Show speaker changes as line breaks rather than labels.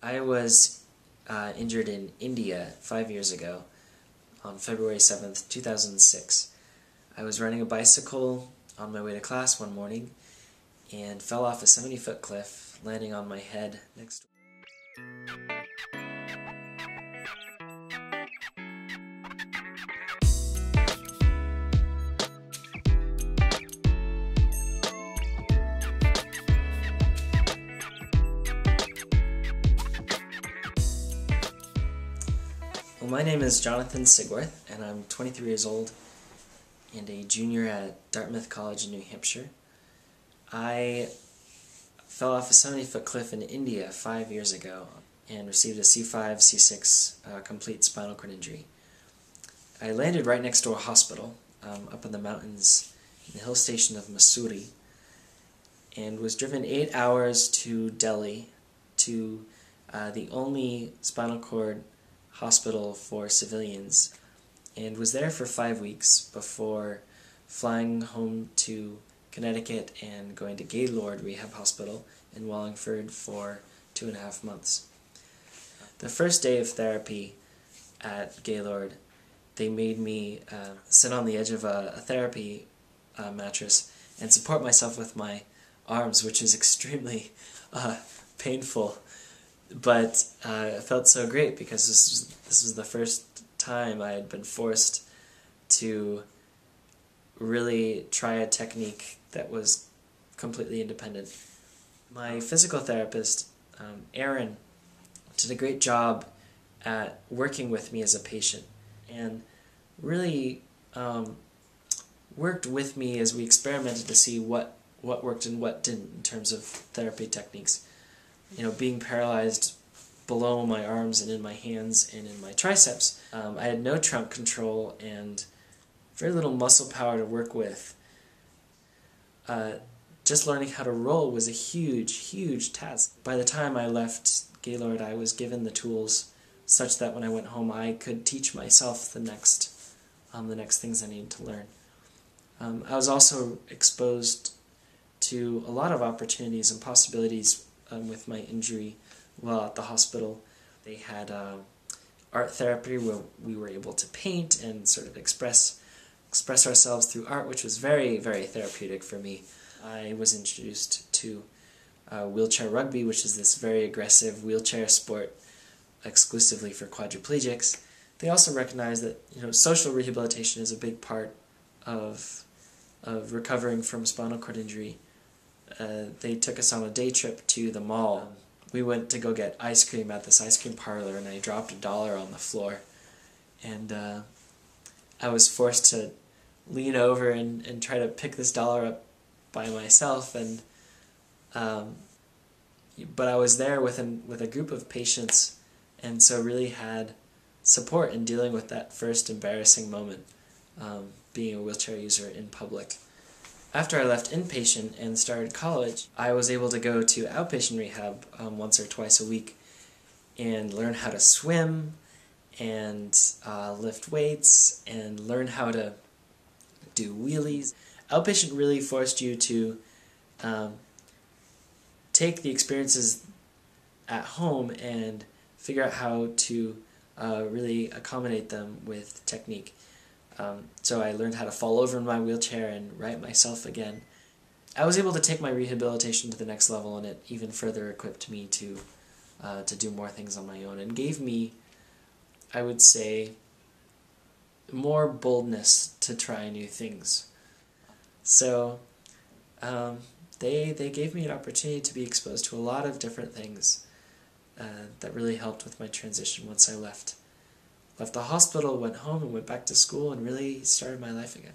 I was injured in India 5 years ago on February 7th, 2006. I was riding a bicycle on my way to class one morning and fell off a 70-foot cliff, landing on my head next to Well, my name is Jonathan Sigworth, and I'm 23 years old and a junior at Dartmouth College in New Hampshire. I fell off a 70-foot cliff in India 5 years ago and received a C5, C6 complete spinal cord injury. I landed right next to a hospital up in the mountains in the hill station of Mussoorie and was driven 8 hours to Delhi to the only spinal cord hospital for civilians, and was there for 5 weeks before flying home to Connecticut and going to Gaylord Rehab Hospital in Wallingford for 2.5 months. The first day of therapy at Gaylord, they made me sit on the edge of a therapy mattress and support myself with my arms, which is extremely painful. But it felt so great because this was the first time I had been forced to really try a technique that was completely independent. My physical therapist, Aaron, did a great job at working with me as a patient and really worked with me as we experimented to see what worked and what didn't in terms of therapy techniques. You know, being paralyzed below my arms and in my hands and in my triceps, I had no trunk control and very little muscle power to work with. Just learning how to roll was a huge task. By the time I left Gaylord, I was given the tools such that when I went home I could teach myself the next things I needed to learn. I was also exposed to a lot of opportunities and possibilities with my injury while at the hospital. They had art therapy where we were able to paint and sort of express ourselves through art, which was very therapeutic for me. I was introduced to wheelchair rugby, which is this very aggressive wheelchair sport exclusively for quadriplegics. They also recognize that, you know, social rehabilitation is a big part of recovering from spinal cord injury. They took us on a day trip to the mall. We went to go get ice cream at this ice cream parlor, and I dropped $1 on the floor. And I was forced to lean over and try to pick this dollar up by myself. And but I was there with a group of patients, and so really had support in dealing with that first embarrassing moment, being a wheelchair user in public. After I left inpatient and started college, I was able to go to outpatient rehab once or twice a week and learn how to swim and lift weights and learn how to do wheelies. Outpatient really forced you to take the experiences at home and figure out how to really accommodate them with technique. So I learned how to fall over in my wheelchair and right myself again. I was able to take my rehabilitation to the next level, and it even further equipped me to do more things on my own and gave me, I would say, more boldness to try new things. So they gave me an opportunity to be exposed to a lot of different things that really helped with my transition once I left the hospital, went home, and went back to school, and really started my life again.